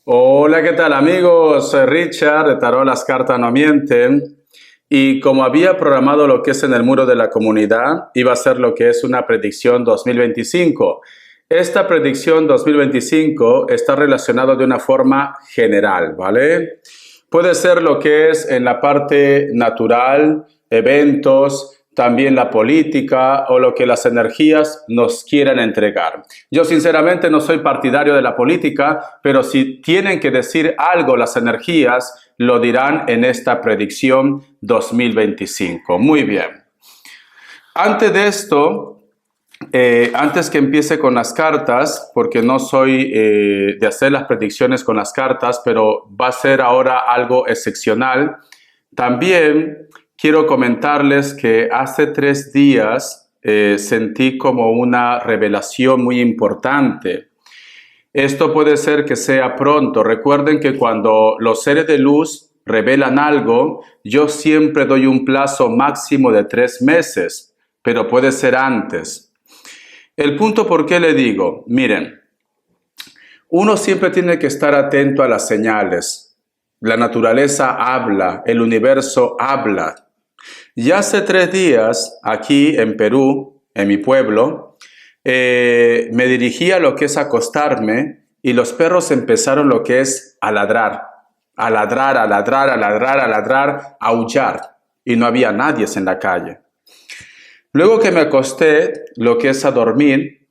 Hola, ¿qué tal amigos? Soy Richard de Tarot Las Cartas No Mienten y como había programado lo que es en el muro de la comunidad, iba a ser lo que es una predicción 2025. Esta predicción 2025 está relacionada de una forma general, ¿vale? Puede ser lo que es en la parte natural, eventos, también la política o lo que las energías nos quieran entregar. Yo sinceramente no soy partidario de la política, pero si tienen que decir algo las energías, lo dirán en esta predicción 2025. Muy bien. Antes de esto, antes que empiece con las cartas, porque no soy de hacer las predicciones con las cartas, pero va a ser ahora algo excepcional, también quiero comentarles que hace 3 días sentí como una revelación muy importante. Esto puede ser que sea pronto. Recuerden que cuando los seres de luz revelan algo, yo siempre doy un plazo máximo de 3 meses, pero puede ser antes. El punto por qué le digo, miren, uno siempre tiene que estar atento a las señales. La naturaleza habla, el universo habla. Ya hace 3 días, aquí en Perú, en mi pueblo, me dirigí a lo que es acostarme y los perros empezaron lo que es a ladrar, a ladrar, a ladrar, a ladrar, a ladrar, a aullar. Y no había nadie en la calle. Luego que me acosté, lo que es a dormir,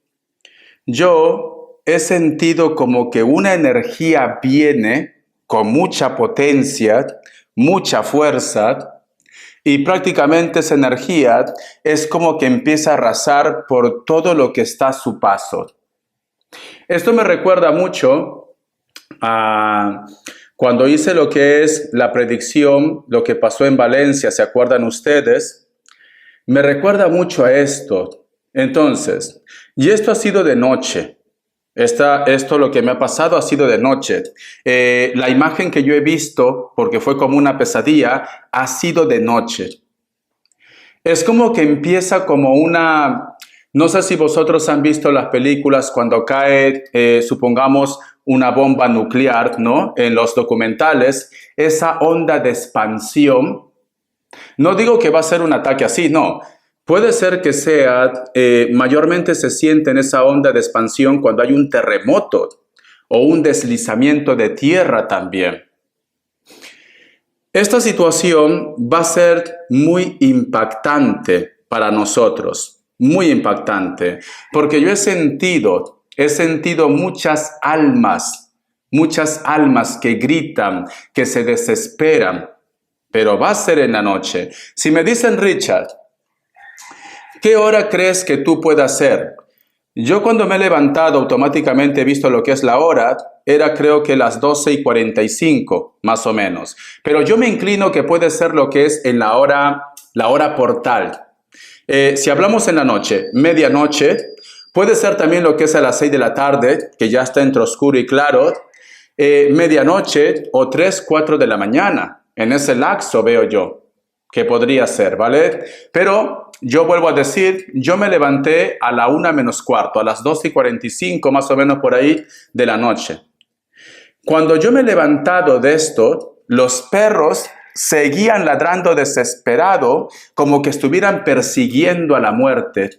yo he sentido como que una energía viene con mucha potencia, mucha fuerza, y prácticamente esa energía es como que empieza a arrasar por todo lo que está a su paso. Esto me recuerda mucho a cuando hice lo que es la predicción, lo que pasó en Valencia, ¿se acuerdan ustedes? Me recuerda mucho a esto. Entonces, y esto ha sido de noche. Esto lo que me ha pasado ha sido de noche. La imagen que yo he visto, porque fue como una pesadilla, ha sido de noche. Es como que empieza como una... No sé si vosotros han visto las películas cuando cae, supongamos, una bomba nuclear, ¿no? En los documentales, esa onda de expansión. No digo que va a ser un ataque así, no. Puede ser que sea, mayormente se siente en esa onda de expansión cuando hay un terremoto o un deslizamiento de tierra también. Esta situación va a ser muy impactante para nosotros, muy impactante, porque yo he sentido muchas almas que gritan, que se desesperan, pero va a ser en la noche. Si me dicen, Richard, ¿qué hora crees que tú puedas ser? Yo cuando me he levantado automáticamente he visto lo que es la hora, era creo que las 12:45, más o menos. Pero yo me inclino que puede ser lo que es en la hora portal. Si hablamos en la noche, medianoche, puede ser también lo que es a las 6 de la tarde, que ya está entre oscuro y claro, medianoche o 3, 4 de la mañana. En ese lapso veo yo que podría ser, ¿vale? Pero yo vuelvo a decir, yo me levanté a la 1:45, a las 12:45 más o menos por ahí de la noche. Cuando yo me he levantado de esto, los perros seguían ladrando desesperado, como que estuvieran persiguiendo a la muerte.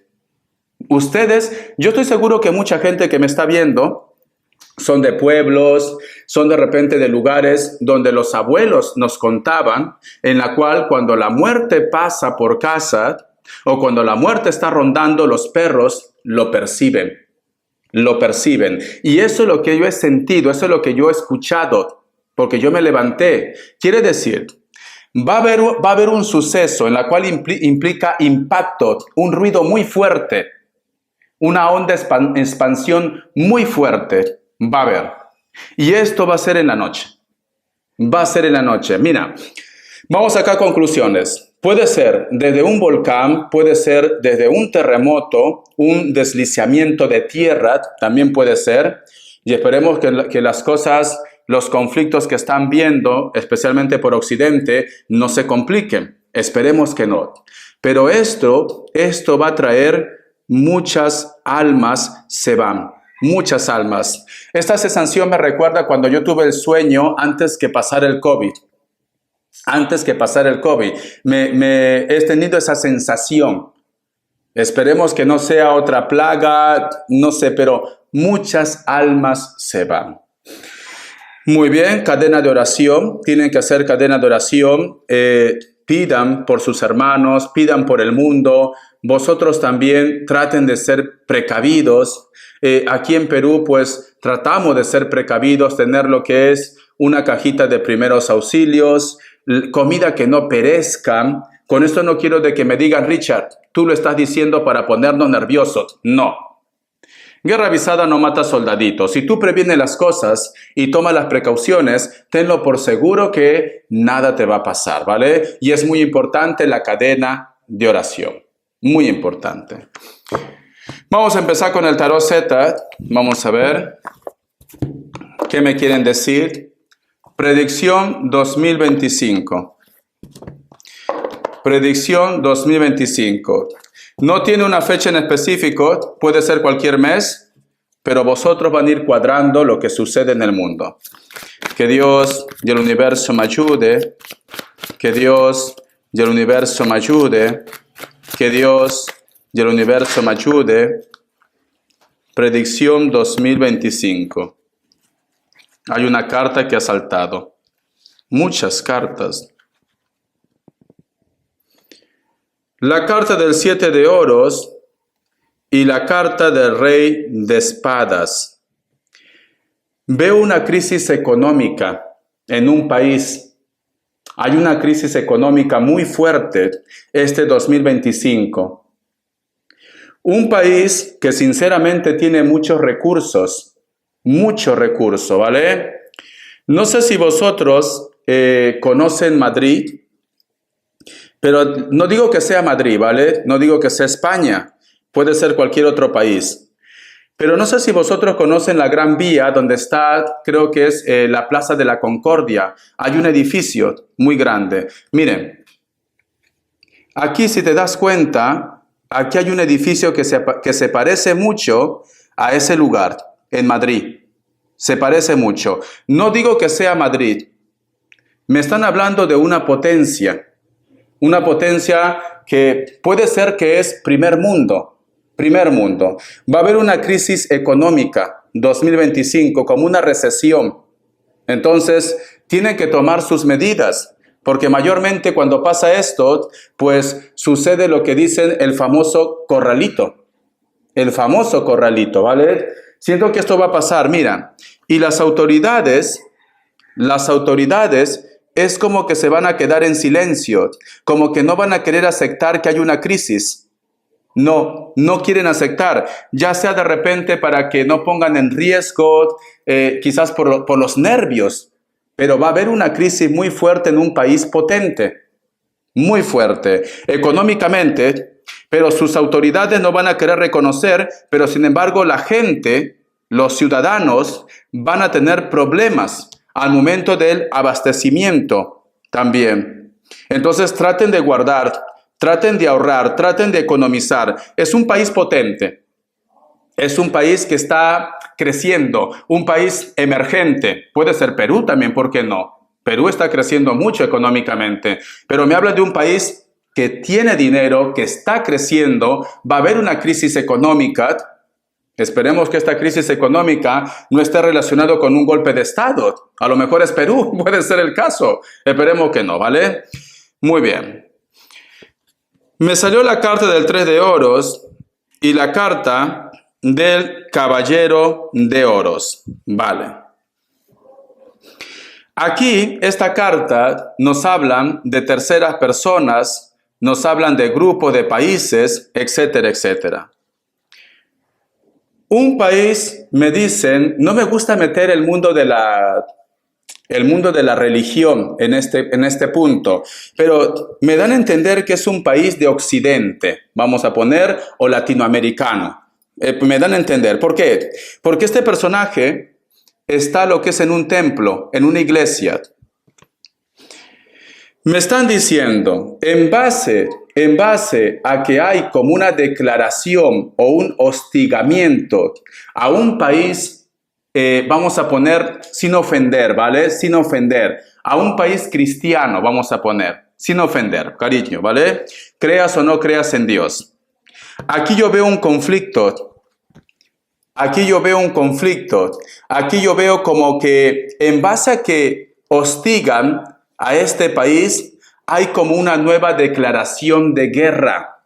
Ustedes, yo estoy seguro que mucha gente que me está viendo son de pueblos, son de repente de lugares donde los abuelos nos contaban, en la cual cuando la muerte pasa por casa o cuando la muerte está rondando, los perros lo perciben. Lo perciben. Y eso es lo que yo he sentido, eso es lo que yo he escuchado, porque yo me levanté. Quiere decir, va a haber un suceso en la cual implica impacto, un ruido muy fuerte, una onda de expansión muy fuerte. Va a haber. Y esto va a ser en la noche. Va a ser en la noche. Mira, vamos acá a conclusiones. Puede ser desde un volcán, puede ser desde un terremoto, un deslizamiento de tierra, también puede ser. Y esperemos que las cosas, los conflictos que están viendo, especialmente por Occidente, no se compliquen. Esperemos que no. Pero esto va a traer muchas almas se van. muchas almas. Esta sensación me recuerda cuando yo tuve el sueño antes que pasara el COVID. Antes que pasara el COVID, he tenido esa sensación. Esperemos que no sea otra plaga, no sé, pero muchas almas se van. Muy bien, cadena de oración. Tienen que hacer cadena de oración. Pidan por sus hermanos, pidan por el mundo. Vosotros también traten de ser precavidos. Aquí en Perú, pues, tratamos de ser precavidos, tener lo que es una cajita de primeros auxilios, comida que no perezca. Con esto no quiero de que me digan, Richard, tú lo estás diciendo para ponernos nerviosos. No. Guerra avisada no mata soldaditos. Si tú previenes las cosas y tomas las precauciones, tenlo por seguro que nada te va a pasar, ¿vale? Y es muy importante la cadena de oración. Muy importante. Vamos a empezar con el tarot Z. Vamos a ver qué me quieren decir. Predicción 2025. Predicción 2025. No tiene una fecha en específico, puede ser cualquier mes, pero vosotros van a ir cuadrando lo que sucede en el mundo. Que Dios y el universo me ayude, que Dios y el universo me ayude, que Dios y el universo me ayude. Predicción 2025. Hay una carta que ha saltado. Muchas cartas. La carta del 7 de oros y la carta del rey de espadas. Veo una crisis económica en un país. Hay una crisis económica muy fuerte este 2025. Un país que sinceramente tiene muchos recursos, ¿vale? No sé si vosotros conocen Madrid. Pero no digo que sea Madrid, ¿vale? No digo que sea España. Puede ser cualquier otro país. Pero no sé si vosotros conocen la Gran Vía, donde está, creo que es la Plaza de la Concordia. Hay un edificio muy grande. Miren, aquí si te das cuenta, aquí hay un edificio que se parece mucho a ese lugar, en Madrid. Se parece mucho. No digo que sea Madrid. Me están hablando de una potencia. Una potencia que puede ser que es primer mundo. Va a haber una crisis económica 2025, como una recesión. Entonces, tienen que tomar sus medidas, porque mayormente cuando pasa esto, pues sucede lo que dicen el famoso corralito. El famoso corralito, ¿vale? Siento que esto va a pasar, mira. Y las autoridades es como que se van a quedar en silencio, como que no van a querer aceptar que hay una crisis. No quieren aceptar, ya sea de repente para que no pongan en riesgo, quizás por los nervios, pero va a haber una crisis muy fuerte en un país potente, muy fuerte, económicamente, pero sus autoridades no van a querer reconocer, pero sin embargo la gente, los ciudadanos, van a tener problemas al momento del abastecimiento también. Entonces traten de guardar, traten de ahorrar, traten de economizar. Es un país potente, es un país que está creciendo, un país emergente. Puede ser Perú también, ¿por qué no? Perú está creciendo mucho económicamente, pero me habla de un país que tiene dinero, que está creciendo, va a haber una crisis económica. Esperemos que esta crisis económica no esté relacionada con un golpe de Estado. A lo mejor es Perú, puede ser el caso. Esperemos que no, ¿vale? Muy bien. Me salió la carta del 3 de oros y la carta del caballero de oros. Vale. Aquí, esta carta nos hablan de terceras personas, nos hablan de grupos de países, etcétera, etcétera. Un país, me dicen, no me gusta meter el mundo de la religión en este punto, pero me dan a entender que es un país de Occidente, vamos a poner, o latinoamericano. Me dan a entender. ¿Por qué? Porque este personaje está lo que es en un templo, en una iglesia. Me están diciendo, en base a que hay como una declaración o un hostigamiento a un país, vamos a poner sin ofender, ¿vale? Sin ofender. A un país cristiano, vamos a poner, sin ofender, cariño, ¿vale? Creas o no creas en Dios. Aquí yo veo un conflicto. Aquí yo veo un conflicto. Aquí yo veo como que en base a que hostigan a este país, hay como una nueva declaración de guerra.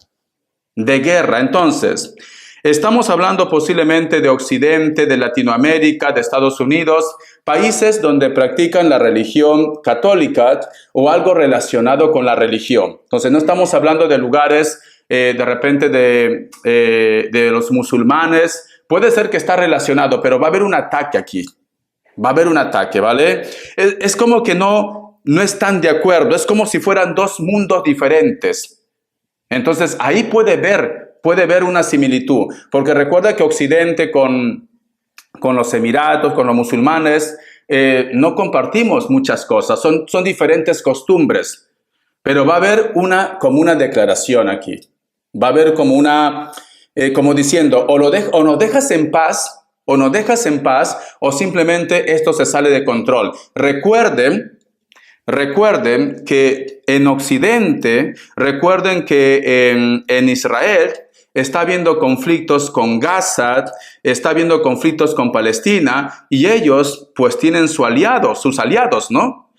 De guerra. Entonces, estamos hablando posiblemente de Occidente, de Latinoamérica, de Estados Unidos, países donde practican la religión católica o algo relacionado con la religión. Entonces, no estamos hablando de lugares de repente de los musulmanes. Puede ser que está relacionado, pero va a haber un ataque aquí. Va a haber un ataque, ¿vale? Es como que no están de acuerdo. Es como si fueran dos mundos diferentes. Entonces, ahí puede ver una similitud. Porque recuerda que Occidente con los Emiratos, con los musulmanes, no compartimos muchas cosas. Son diferentes costumbres. Pero va a haber como una declaración aquí. Va a haber como como diciendo, o nos dejas en paz, o simplemente esto se sale de control. Recuerden que en Occidente, recuerden que en Israel está habiendo conflictos con Gaza, está habiendo conflictos con Palestina, y ellos pues tienen sus aliados, ¿no?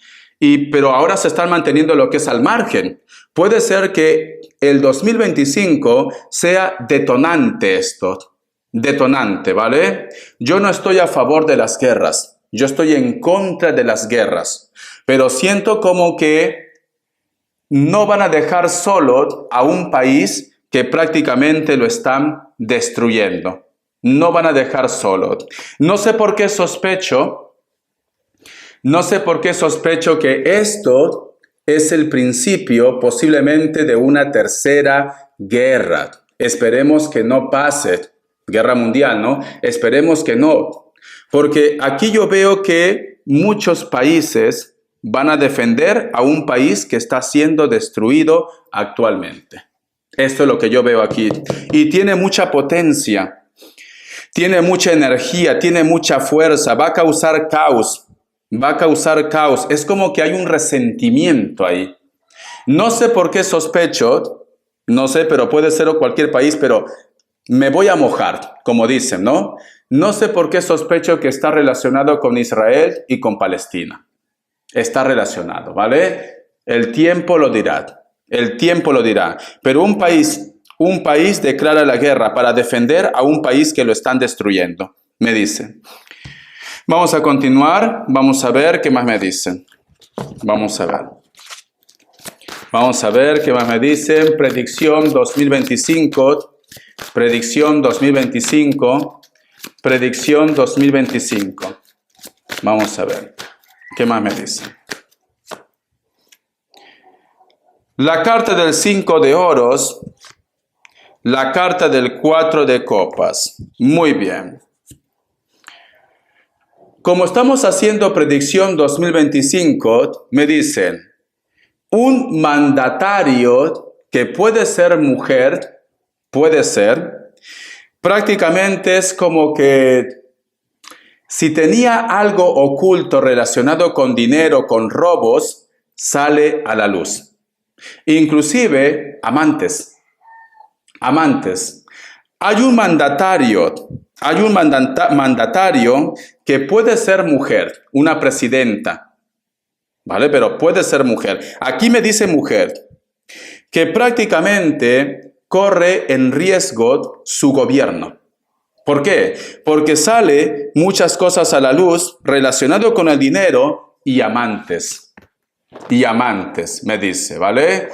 Pero ahora se están manteniendo lo que es al margen. Puede ser que el 2025 sea detonante esto. Detonante, ¿vale? Yo no estoy a favor de las guerras. Yo estoy en contra de las guerras. Pero siento como que no van a dejar solo a un país que prácticamente lo están destruyendo. No van a dejar solo. No sé por qué sospecho que esto es el principio posiblemente de una tercera guerra. Esperemos que no pase. Guerra mundial, ¿no? Esperemos que no. Porque aquí yo veo que muchos países van a defender a un país que está siendo destruido actualmente. Esto es lo que yo veo aquí. Y tiene mucha potencia, tiene mucha energía, tiene mucha fuerza, va a causar caos. Es como que hay un resentimiento ahí. No sé por qué sospecho, no sé, pero puede ser cualquier país, pero me voy a mojar, como dicen, ¿no? No sé por qué sospecho que está relacionado con Israel y con Palestina. Está relacionado, ¿vale? El tiempo lo dirá. Pero un país declara la guerra para defender a un país que lo están destruyendo, me dicen. Vamos a continuar, vamos a ver qué más me dicen. Vamos a ver qué más me dicen. Predicción 2025. Vamos a ver qué más me dicen. La carta del 5 de oros, la carta del 4 de copas. Muy bien. Como estamos haciendo predicción 2025, me dicen, un mandatario que puede ser mujer, prácticamente es como que si tenía algo oculto relacionado con dinero, con robos, sale a la luz. Inclusive amantes. Hay un mandatario que puede ser mujer, una presidenta, ¿vale? Pero puede ser mujer. Aquí me dice mujer, que prácticamente corre en riesgo su gobierno. ¿Por qué? Porque sale muchas cosas a la luz relacionado con el dinero y amantes. Me dice, ¿vale?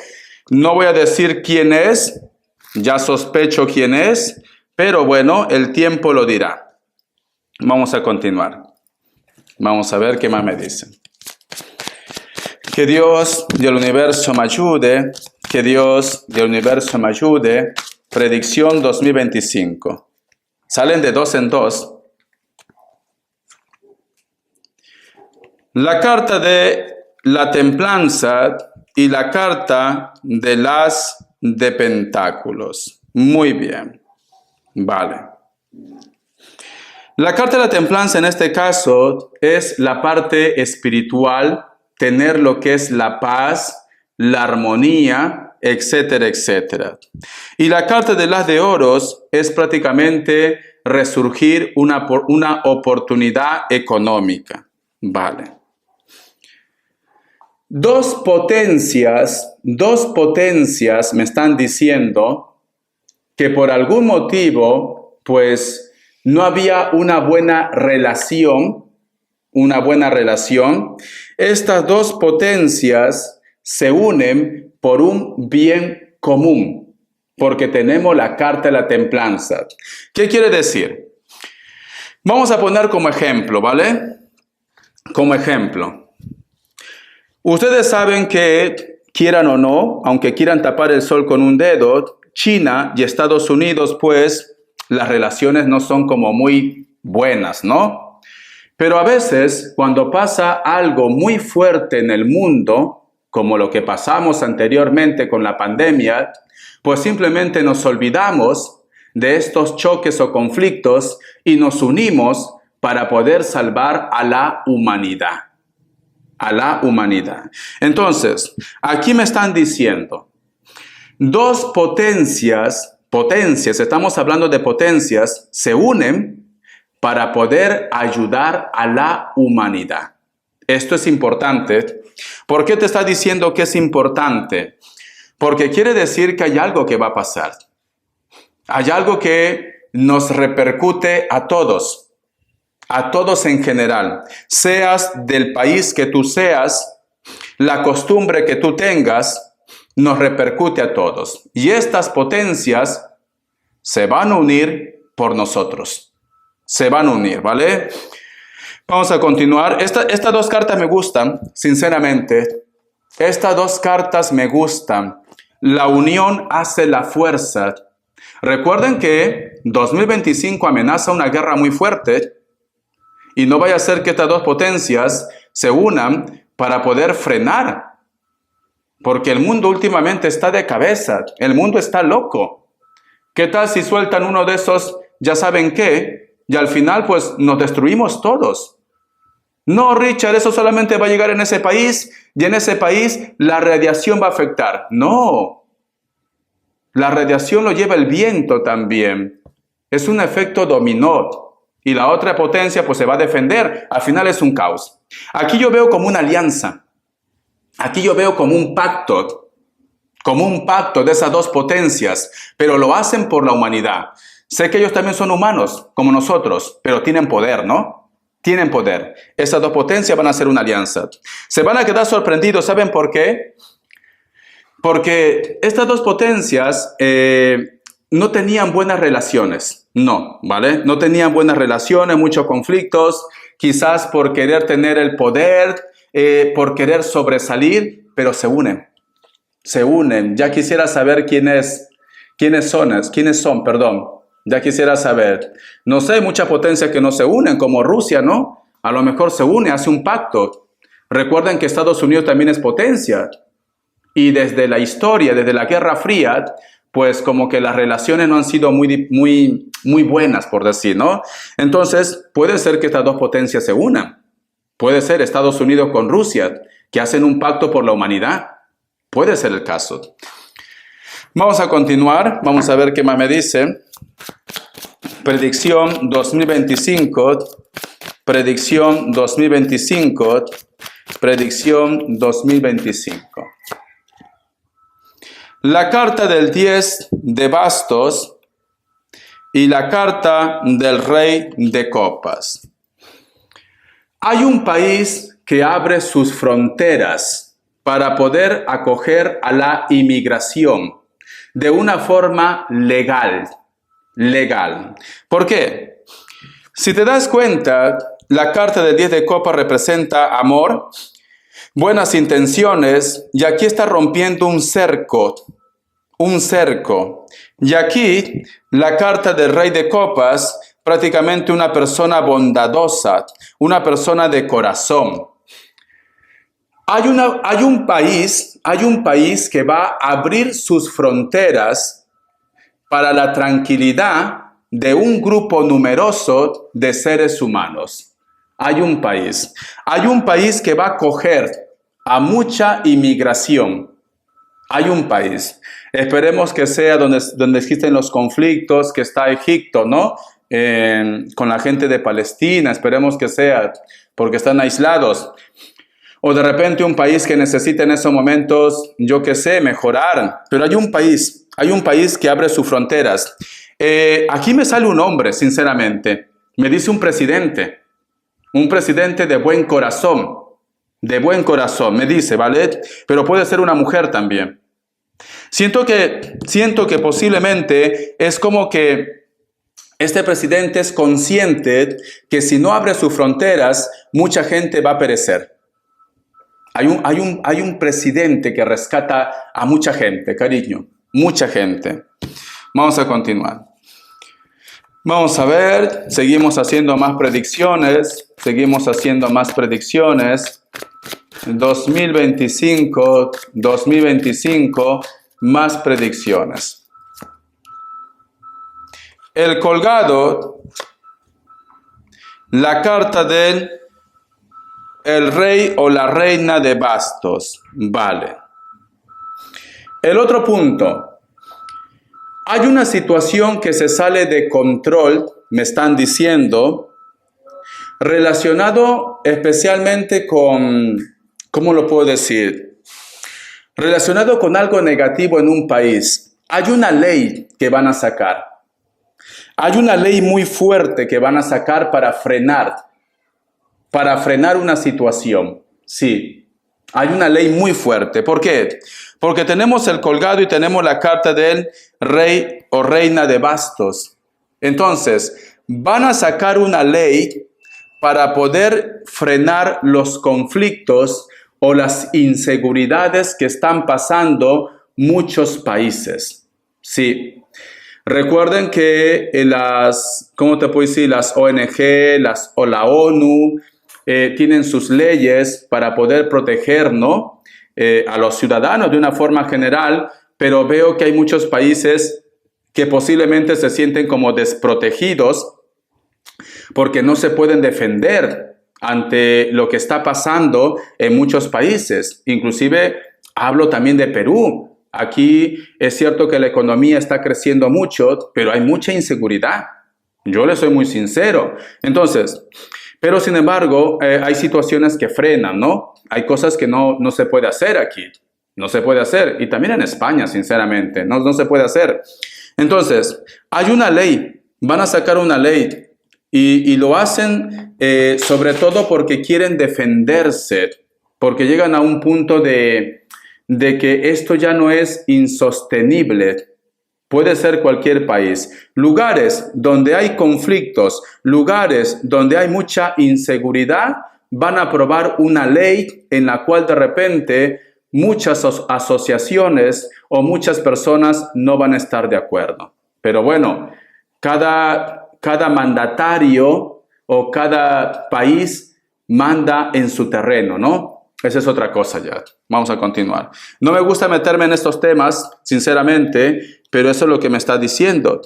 No voy a decir quién es, ya sospecho quién es, pero bueno, el tiempo lo dirá. Vamos a continuar. Vamos a ver qué más me dicen. Que Dios del universo me ayude. Predicción 2025. Salen de 2 en 2. La carta de la templanza y la carta del as de pentáculos. Muy bien. Vale. La carta de la templanza en este caso es la parte espiritual, tener lo que es la paz, la armonía, etcétera, etcétera. Y la carta del as de oros es prácticamente resurgir una oportunidad económica. Vale. Dos potencias me están diciendo que por algún motivo, pues, no había una buena relación. Estas dos potencias se unen por un bien común, porque tenemos la carta de la templanza. ¿Qué quiere decir? Vamos a poner como ejemplo, ¿vale? Como ejemplo. Ustedes saben que, quieran o no, aunque quieran tapar el sol con un dedo, China y Estados Unidos, pues, las relaciones no son como muy buenas, ¿no? Pero a veces, cuando pasa algo muy fuerte en el mundo, como lo que pasamos anteriormente con la pandemia, pues simplemente nos olvidamos de estos choques o conflictos y nos unimos para poder salvar a la humanidad. A la humanidad. Entonces, aquí me están diciendo, dos potencias, estamos hablando de potencias, se unen para poder ayudar a la humanidad. Esto es importante. ¿Por qué te está diciendo que es importante? Porque quiere decir que hay algo que va a pasar. Hay algo que nos repercute a todos en general. Seas del país que tú seas, la costumbre que tú tengas, nos repercute a todos. Y estas potencias se van a unir por nosotros. Se van a unir, ¿vale? Vamos a continuar. Estas dos cartas me gustan, sinceramente. Estas dos cartas me gustan. La unión hace la fuerza. Recuerden que 2025 amenaza una guerra muy fuerte y no vaya a ser que estas dos potencias se unan para poder frenar. Porque el mundo últimamente está de cabeza. El mundo está loco. ¿Qué tal si sueltan uno de esos, ya saben qué? Y al final pues nos destruimos todos. No, Richard, eso solamente va a llegar en ese país y en ese país la radiación va a afectar. No. La radiación lo lleva el viento también. Es un efecto dominó. Y la otra potencia pues se va a defender. Al final es un caos. Aquí yo veo como una alianza. Aquí yo veo como un pacto de esas dos potencias, pero lo hacen por la humanidad. Sé que ellos también son humanos, como nosotros, pero tienen poder, ¿no? Tienen poder. Esas dos potencias van a hacer una alianza. Se van a quedar sorprendidos, ¿saben por qué? Porque estas dos potencias no tenían buenas relaciones, no, ¿vale? No tenían buenas relaciones, muchos conflictos, quizás por querer tener el poder, por querer sobresalir, pero se unen. Ya quisiera saber quiénes son, perdón. Ya quisiera saber. No sé, muchas potencias que no se unen, como Rusia, ¿no? A lo mejor se une, hace un pacto. Recuerden que Estados Unidos también es potencia. Y desde la historia, desde la Guerra Fría, pues como que las relaciones no han sido muy buenas, por decir, ¿no? Entonces, puede ser que estas dos potencias se unan. Puede ser Estados Unidos con Rusia, que hacen un pacto por la humanidad. Puede ser el caso. Vamos a continuar. Vamos a ver qué más me dice. Predicción 2025. Predicción 2025. Predicción 2025. La carta del 10 de bastos y la carta del rey de copas. Hay un país que abre sus fronteras para poder acoger a la inmigración de una forma legal. ¿Por qué? Si te das cuenta, la carta del 10 de copas representa amor, buenas intenciones, y aquí está rompiendo un cerco. Y aquí, la carta del rey de copas, prácticamente una persona bondadosa, una persona de corazón. Hay un país que va a abrir sus fronteras para la tranquilidad de un grupo numeroso de seres humanos. Hay un país que va a acoger a mucha inmigración. Hay un país. Esperemos que sea donde existen los conflictos, que está Egipto, ¿no? Con la gente de Palestina, esperemos que sea, porque están aislados. O de repente un país que necesita en esos momentos, yo qué sé, mejorar. Pero hay un país que abre sus fronteras. Aquí me sale un hombre, sinceramente. Me dice un presidente de buen corazón, me dice, ¿vale? Pero puede ser una mujer también. Siento que posiblemente es como que este presidente es consciente que si no abre sus fronteras, mucha gente va a perecer. Hay un presidente que rescata a mucha gente, cariño, mucha gente. Vamos a continuar. Vamos a ver, seguimos haciendo más predicciones. 2025, más predicciones. El colgado, la carta del el rey o la reina de bastos. Vale. El otro punto. Hay una situación que se sale de control, me están diciendo, relacionado especialmente con, ¿cómo lo puedo decir? Relacionado con algo negativo en un país. Hay una ley que van a sacar. Hay una ley muy fuerte que van a sacar para frenar una situación. Sí, hay una ley muy fuerte. ¿Por qué? Porque tenemos el colgado y tenemos la carta del rey o reina de bastos. Entonces, van a sacar una ley para poder frenar los conflictos o las inseguridades que están pasando muchos países. Sí. Recuerden que las ONG, o la ONU tienen sus leyes para poder proteger, ¿no? A los ciudadanos de una forma general, pero veo que hay muchos países que posiblemente se sienten como desprotegidos porque no se pueden defender ante lo que está pasando en muchos países. Inclusive hablo también de Perú. Aquí es cierto que la economía está creciendo mucho, pero hay mucha inseguridad. Yo le soy muy sincero. Entonces, pero sin embargo, hay situaciones que frenan, ¿no? Hay cosas que no se puede hacer aquí. No se puede hacer. Y también en España, sinceramente, no se puede hacer. Entonces, hay una ley. Van a sacar una ley. Y lo hacen sobre todo porque quieren defenderse. Porque llegan a un punto de que esto ya no es insostenible. Puede ser cualquier país. Lugares donde hay conflictos, lugares donde hay mucha inseguridad, van a aprobar una ley en la cual de repente muchas asociaciones o muchas personas no van a estar de acuerdo. Pero bueno, cada mandatario o cada país manda en su terreno, ¿no? Esa es otra cosa ya. Vamos a continuar. No me gusta meterme en estos temas, sinceramente, pero eso es lo que me está diciendo.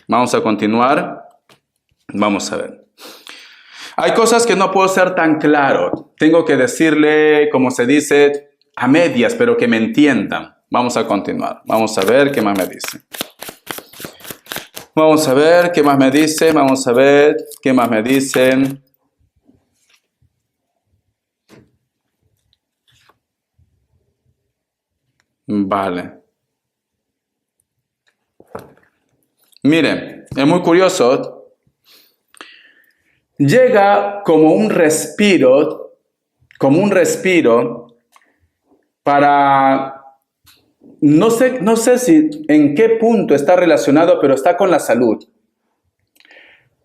Vamos a continuar. Vamos a ver. Hay cosas que no puedo ser tan claro. Tengo que decirle, como se dice, a medias, pero que me entiendan. Vamos a continuar. Vamos a ver qué más me dice. Vamos a ver qué más me dice. Vamos a ver qué más me dicen. Vale. Miren, es muy curioso. Llega como un respiro para, no sé si en qué punto está relacionado, pero está con la salud.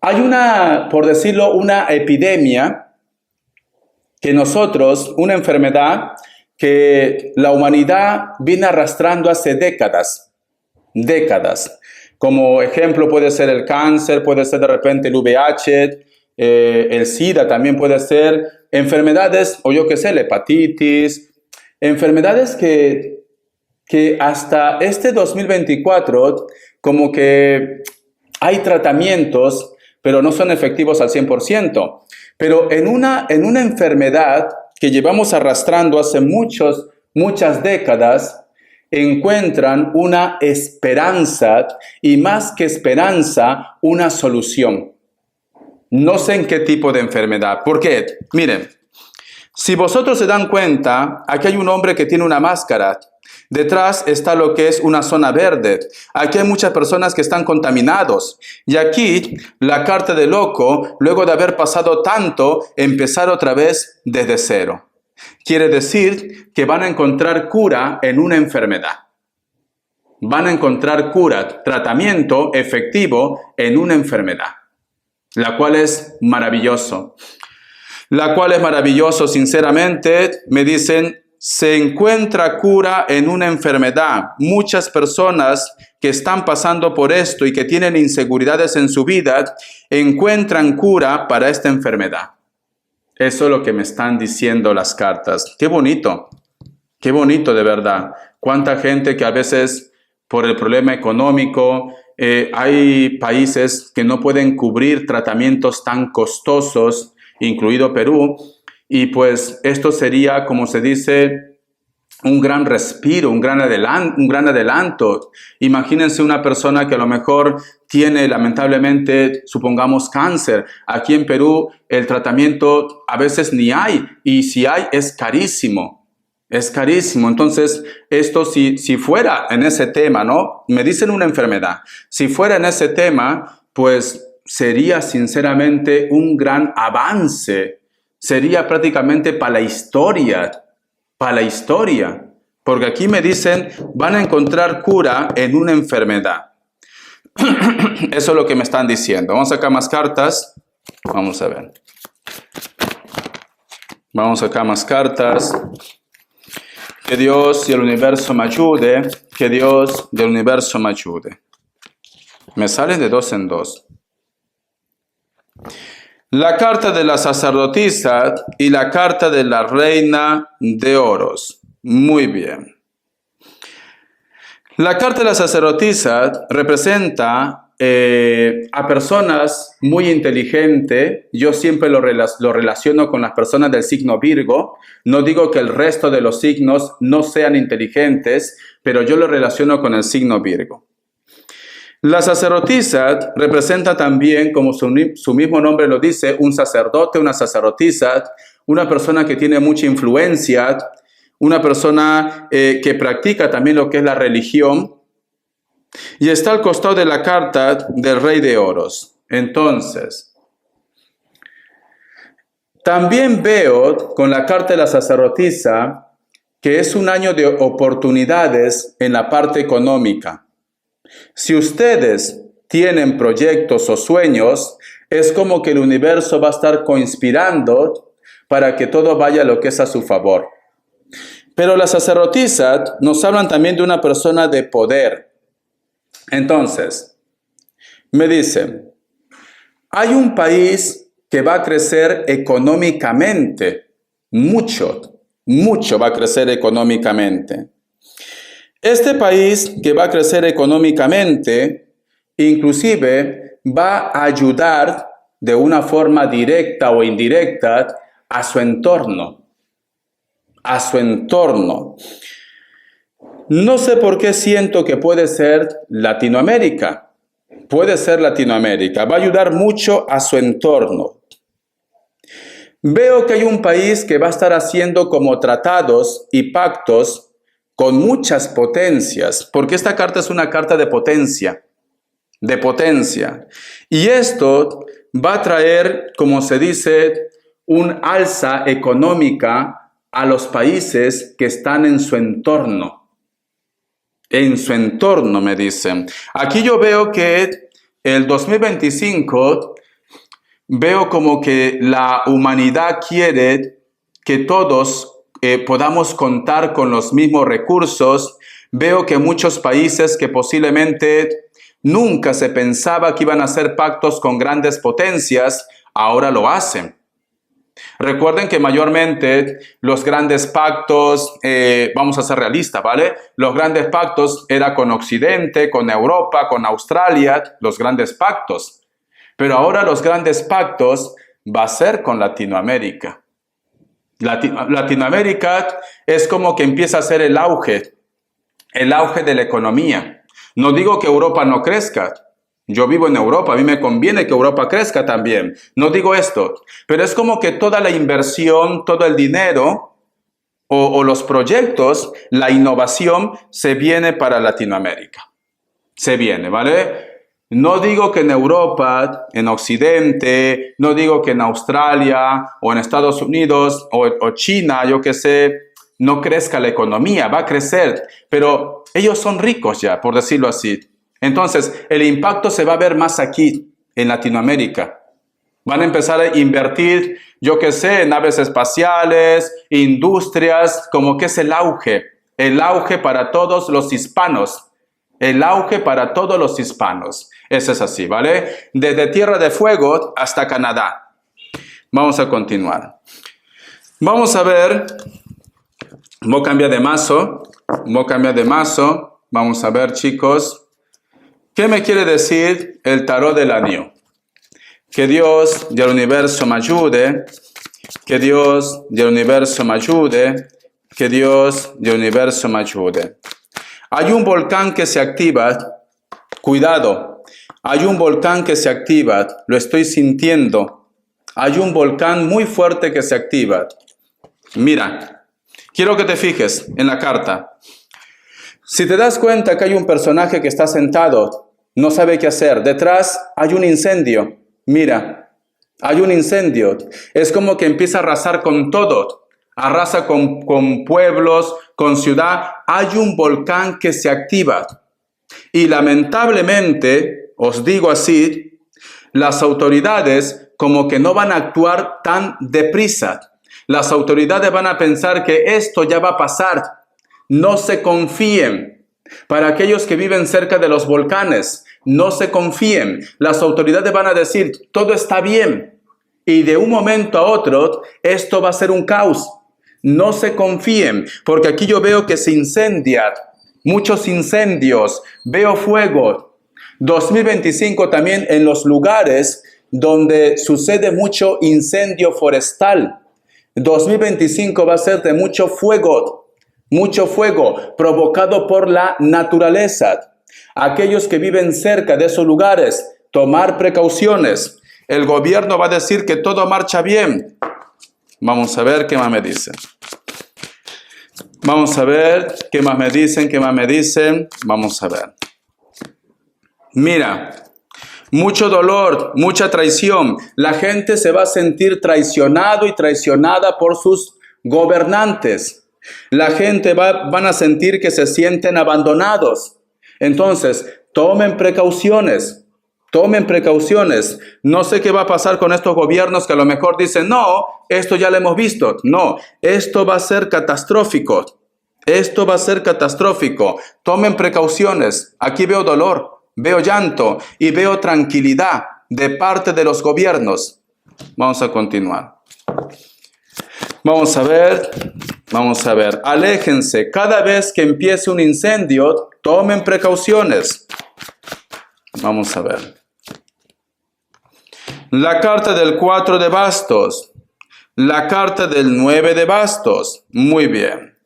Hay por decirlo, una epidemia una enfermedad que la humanidad viene arrastrando hace décadas. Como ejemplo puede ser el cáncer, puede ser de repente el VIH, el SIDA también puede ser, enfermedades, o yo qué sé, la hepatitis, enfermedades que hasta este 2024 como que hay tratamientos, pero no son efectivos al 100%. Pero en una enfermedad que llevamos arrastrando hace muchas décadas, encuentran una esperanza y más que esperanza, una solución. No sé en qué tipo de enfermedad. ¿Por qué? Miren, si vosotros se dan cuenta, aquí hay un hombre que tiene una máscara. Detrás está lo que es una zona verde. Aquí hay muchas personas que están contaminados. Y aquí la carta de loco, luego de haber pasado tanto, empezar otra vez desde cero. Quiere decir que van a encontrar cura en una enfermedad. Van a encontrar cura, tratamiento efectivo en una enfermedad. La cual es maravilloso. La cual es maravilloso, sinceramente, me dicen, se encuentra cura en una enfermedad. Muchas personas que están pasando por esto y que tienen inseguridades en su vida, encuentran cura para esta enfermedad. Eso es lo que me están diciendo las cartas. Qué bonito de verdad. Cuánta gente que a veces por el problema económico, hay países que no pueden cubrir tratamientos tan costosos, incluido Perú, y pues esto sería, como se dice, un gran respiro, un gran adelanto. Imagínense una persona que a lo mejor tiene, lamentablemente, supongamos cáncer. Aquí en Perú el tratamiento a veces ni hay, y si hay es carísimo. Es carísimo. Entonces, esto si fuera en ese tema, ¿no? Me dicen una enfermedad. Si fuera en ese tema, pues sería sinceramente un gran avance. Sería prácticamente para la historia. Porque aquí me dicen, van a encontrar cura en una enfermedad. Eso es lo que me están diciendo. Vamos a sacar más cartas. Vamos a ver. Vamos a sacar más cartas. Que Dios y el universo me ayude. Que Dios del universo me ayude. Me sale de 2 en 2. La carta de la sacerdotisa y la carta de la reina de oros. Muy bien. La carta de la sacerdotisa representa a personas muy inteligentes. Yo siempre lo relaciono con las personas del signo Virgo. No digo que el resto de los signos no sean inteligentes, pero yo lo relaciono con el signo Virgo. La sacerdotisa representa también, como su mismo nombre lo dice, un sacerdote, una sacerdotisa, una persona que tiene mucha influencia, una persona que practica también lo que es la religión. Y está al costado de la carta del Rey de Oros. Entonces, también veo con la carta de la sacerdotisa que es un año de oportunidades en la parte económica. Si ustedes tienen proyectos o sueños, es como que el universo va a estar conspirando para que todo vaya lo que es a su favor. Pero las sacerdotisas nos hablan también de una persona de poder. Entonces, me dicen, hay un país que va a crecer económicamente, mucho va a crecer económicamente. Este país que va a crecer económicamente, inclusive va a ayudar de una forma directa o indirecta a su entorno. No sé por qué siento que puede ser Latinoamérica. Puede ser Latinoamérica. Va a ayudar mucho a su entorno. Veo que hay un país que va a estar haciendo como tratados y pactos con muchas potencias, porque esta carta es una carta de potencia. Y esto va a traer, como se dice, un alza económica a los países que están en su entorno. En su entorno, me dicen. Aquí yo veo que el 2025, veo como que la humanidad quiere que todos podamos contar con los mismos recursos. Veo que muchos países que posiblemente nunca se pensaba que iban a hacer pactos con grandes potencias, ahora lo hacen. Recuerden que mayormente los grandes pactos, vamos a ser realistas, ¿vale? Los grandes pactos era con Occidente, con Europa, con Australia, los grandes pactos. Pero ahora los grandes pactos va a ser con Latinoamérica. Latinoamérica es como que empieza a ser el auge de la economía. No digo que Europa no crezca. Yo vivo en Europa, a mí me conviene que Europa crezca también. No digo esto, pero es como que toda la inversión, todo el dinero o los proyectos, la innovación se viene para Latinoamérica. Se viene, ¿vale? No digo que en Europa, en Occidente, no digo que en Australia o en Estados Unidos o China, yo qué sé, no crezca la economía, va a crecer, pero ellos son ricos ya, por decirlo así. Entonces, el impacto se va a ver más aquí, en Latinoamérica. Van a empezar a invertir, yo qué sé, en naves espaciales, industrias, como que es el auge para todos los hispanos. El auge para todos los hispanos. Eso es así, ¿vale? Desde Tierra de Fuego hasta Canadá. Vamos a continuar. Vamos a ver, voy a cambiar de mazo. Vamos a ver, chicos. ¿Qué me quiere decir el tarot del anillo? Que Dios del universo me ayude. Que Dios del universo me ayude. Que Dios del universo me ayude. Hay un volcán que se activa. Cuidado. Hay un volcán que se activa. Lo estoy sintiendo. Hay un volcán muy fuerte que se activa. Mira. Quiero que te fijes en la carta. Si te das cuenta que hay un personaje que está sentado, no sabe qué hacer. Detrás hay un incendio. Mira, hay un incendio. Es como que empieza a arrasar con todo. Arrasa con pueblos, con ciudad. Hay un volcán que se activa. Y lamentablemente, os digo así, las autoridades como que no van a actuar tan deprisa. Las autoridades van a pensar que esto ya va a pasar. No se confíen. Para aquellos que viven cerca de los volcanes, no se confíen. Las autoridades van a decir, todo está bien. Y de un momento a otro, esto va a ser un caos. No se confíen, porque aquí yo veo que se incendia. Muchos incendios. Veo fuego. 2025 también en los lugares donde sucede mucho incendio forestal. 2025 va a ser de mucho fuego provocado por la naturaleza. Aquellos que viven cerca de esos lugares, tomar precauciones. El gobierno va a decir que todo marcha bien. Vamos a ver qué más me dicen. Vamos a ver qué más me dicen. Vamos a ver. Mira, mucho dolor, mucha traición. La gente se va a sentir traicionado y traicionada por sus gobernantes. La gente van a sentir que se sienten abandonados. Entonces, tomen precauciones. No sé qué va a pasar con estos gobiernos que a lo mejor dicen, no, esto ya lo hemos visto. No, esto va a ser catastrófico. Tomen precauciones. Aquí veo dolor, veo llanto y veo tranquilidad de parte de los gobiernos. Vamos a continuar. Vamos a ver. Aléjense. Cada vez que empiece un incendio, tomen precauciones. Vamos a ver. La carta del 4 de bastos. La carta del 9 de bastos. Muy bien.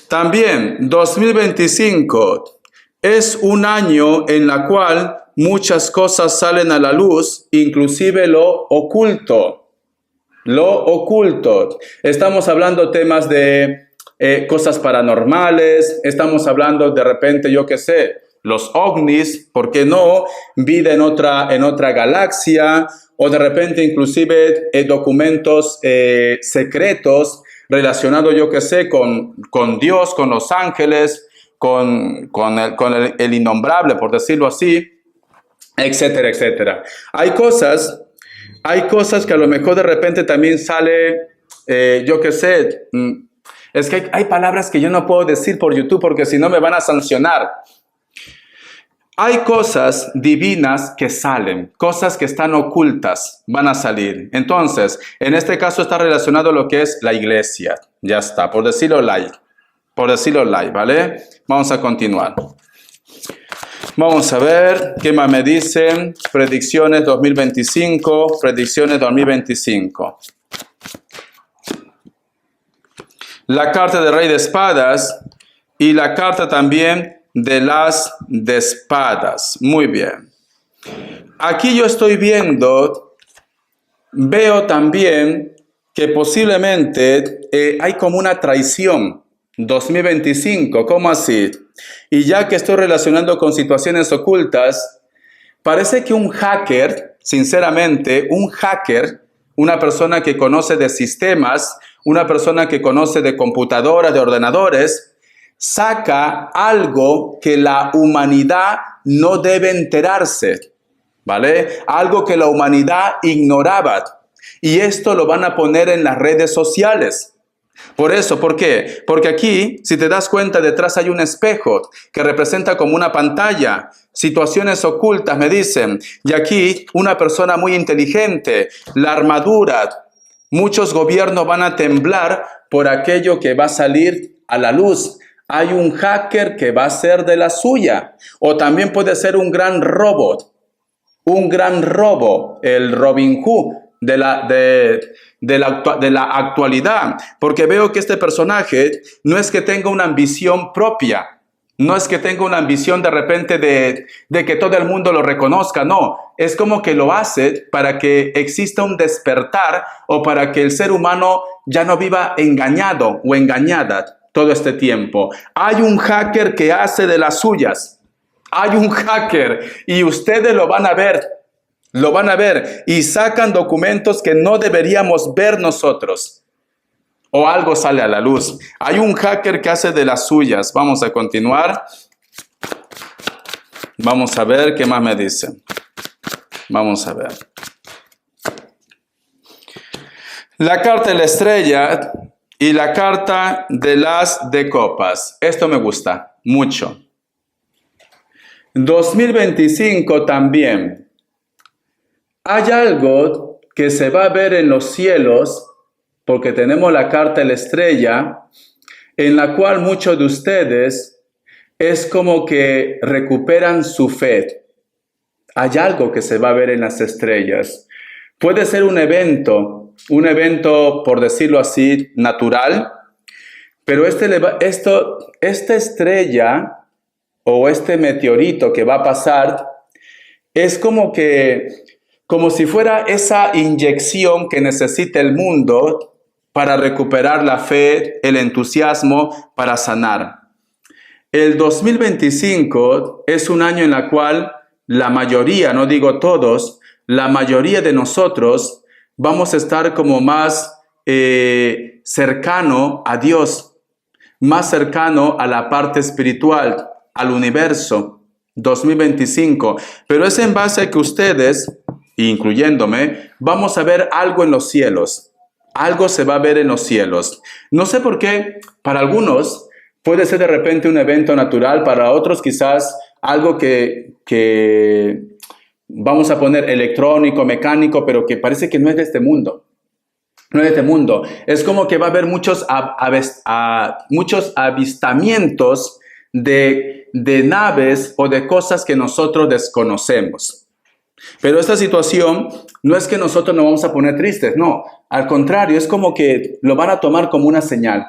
También 2025 es un año en el cual muchas cosas salen a la luz, inclusive lo oculto. Estamos hablando temas de cosas paranormales, estamos hablando de repente, yo qué sé, los ovnis, ¿por qué no? Vida en otra galaxia, o de repente inclusive documentos secretos relacionados, yo qué sé, con Dios, con los ángeles, con el innombrable, por decirlo así, etcétera, etcétera. Hay cosas que a lo mejor de repente también sale, yo qué sé, es que hay palabras que yo no puedo decir por YouTube porque si no me van a sancionar. Hay cosas divinas que salen, cosas que están ocultas van a salir. Entonces, en este caso está relacionado a lo que es la iglesia. Ya está, por decirlo light, ¿vale? Vamos a continuar. Vamos a ver qué más me dicen. Predicciones 2025, predicciones 2025. La carta del Rey de Espadas y la carta también de las de espadas. Muy bien. Aquí yo estoy veo también que posiblemente hay como una traición 2025. ¿Cómo así? Y ya que estoy relacionando con situaciones ocultas, parece que un hacker, sinceramente, una persona que conoce de sistemas, una persona que conoce de computadoras, de ordenadores, saca algo que la humanidad no debe enterarse, ¿vale? Algo que la humanidad ignoraba. Y esto lo van a poner en las redes sociales. Por eso, ¿por qué? Porque aquí, si te das cuenta, detrás hay un espejo que representa como una pantalla, situaciones ocultas, me dicen. Y aquí, una persona muy inteligente, la armadura. Muchos gobiernos van a temblar por aquello que va a salir a la luz. Hay un hacker que va a ser de la suya. O también puede ser un gran robo, el Robin Hood de la actualidad. Porque veo que este personaje no es que tenga una ambición propia, no es que tenga una ambición de repente de que todo el mundo lo reconozca, no. Es como que lo hace para que exista un despertar o para que el ser humano ya no viva engañado o engañada todo este tiempo. Hay un hacker que hace de las suyas. Hay un hacker y ustedes lo van a ver. Lo van a ver y sacan documentos que no deberíamos ver nosotros. O algo sale a la luz. Hay un hacker que hace de las suyas. Vamos a continuar. Vamos a ver qué más me dicen. Vamos a ver. La carta de la estrella y la carta de las de copas. Esto me gusta mucho. 2025 también. Hay algo que se va a ver en los cielos, porque tenemos la carta de la estrella, en la cual muchos de ustedes es como que recuperan su fe. Hay algo que se va a ver en las estrellas. Puede ser un evento, por decirlo así, natural, pero esta estrella o este meteorito que va a pasar es como si fuera esa inyección que necesita el mundo para recuperar la fe, el entusiasmo, para sanar. El 2025 es un año en el cual la mayoría, no digo todos, la mayoría de nosotros vamos a estar como más cercano a Dios, más cercano a la parte espiritual, al universo. 2025. Pero es en base a que ustedes, incluyéndome, vamos a ver algo en los cielos. Algo se va a ver en los cielos. No sé por qué, para algunos puede ser de repente un evento natural, para otros quizás algo que vamos a poner electrónico, mecánico, pero que parece que no es de este mundo. No es de este mundo. Es como que va a haber muchos avistamientos de naves o de cosas que nosotros desconocemos. Pero esta situación no es que nosotros nos vamos a poner tristes, no. Al contrario, es como que lo van a tomar como una señal.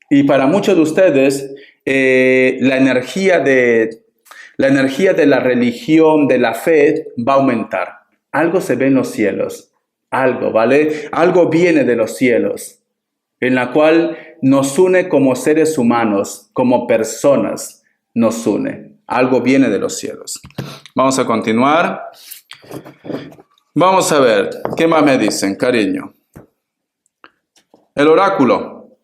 Y para muchos de ustedes, la energía de la religión, de la fe, va a aumentar. Algo se ve en los cielos. Algo, ¿vale? Algo viene de los cielos, en la cual nos une como seres humanos, como personas, nos une. Algo viene de los cielos. Vamos a continuar. Vamos a ver, ¿qué más me dicen, cariño? El oráculo.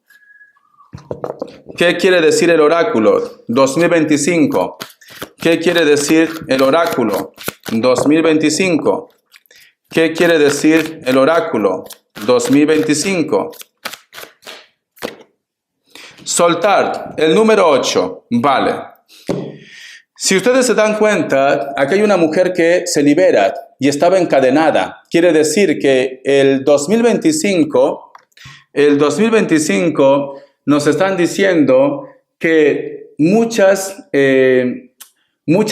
¿Qué quiere decir el oráculo? 2025. ¿Qué quiere decir el oráculo? 2025. ¿Qué quiere decir el oráculo? 2025. Soltar, el número 8, vale. Si ustedes se dan cuenta, aquí hay una mujer que se libera y estaba encadenada. Quiere decir que el 2025 nos están diciendo que muchas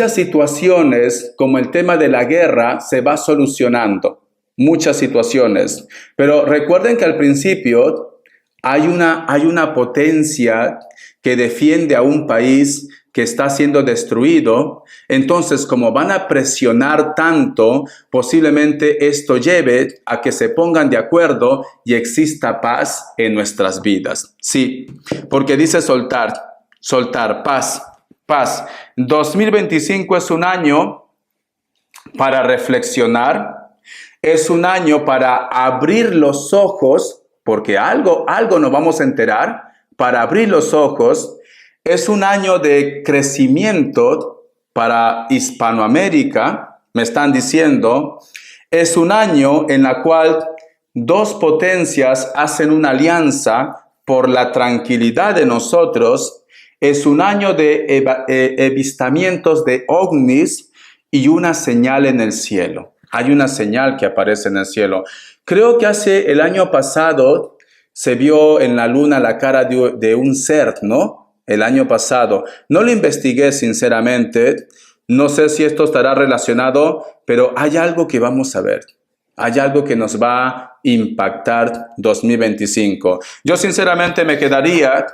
situaciones, como el tema de la guerra, se va solucionando. Muchas situaciones. Pero recuerden que al principio hay una potencia que defiende a un país que está siendo destruido. Entonces, como van a presionar tanto, posiblemente esto lleve a que se pongan de acuerdo y exista paz en nuestras vidas. Sí, porque dice soltar, paz. 2025 es un año para reflexionar, es un año para abrir los ojos, porque algo nos vamos a enterar, para abrir los ojos. Es un año de crecimiento para Hispanoamérica, me están diciendo. Es un año en el cual dos potencias hacen una alianza por la tranquilidad de nosotros. Es un año de avistamientos de ovnis y una señal en el cielo. Hay una señal que aparece en el cielo. Creo que el año pasado se vio en la luna la cara de un ser, ¿no? El año pasado. No lo investigué sinceramente. No sé si esto estará relacionado, pero hay algo que vamos a ver. Hay algo que nos va a impactar 2025. Yo sinceramente me quedaría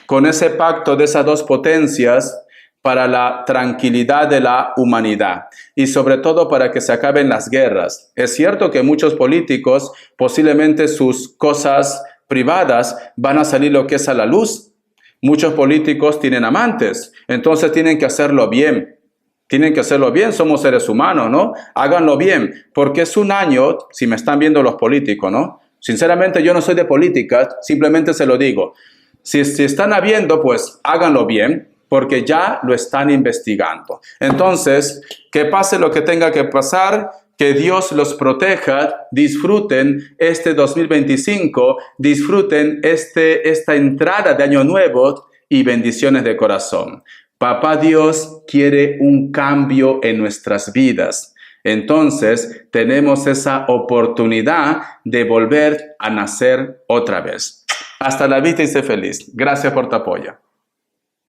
con ese pacto de esas dos potencias para la tranquilidad de la humanidad y sobre todo para que se acaben las guerras. Es cierto que muchos políticos, posiblemente sus cosas privadas van a salir lo que es a la luz. Muchos políticos tienen amantes, entonces tienen que hacerlo bien. Tienen que hacerlo bien, somos seres humanos, ¿no? Háganlo bien, porque es un año, si me están viendo los políticos, ¿no? Sinceramente yo no soy de política, simplemente se lo digo. Si están habiendo, pues háganlo bien, porque ya lo están investigando. Entonces, que pase lo que tenga que pasar, que Dios los proteja, disfruten este 2025, disfruten esta entrada de Año Nuevo y bendiciones de corazón. Papá Dios quiere un cambio en nuestras vidas. Entonces, tenemos esa oportunidad de volver a nacer otra vez. Hasta la vista y sé feliz. Gracias por tu apoyo.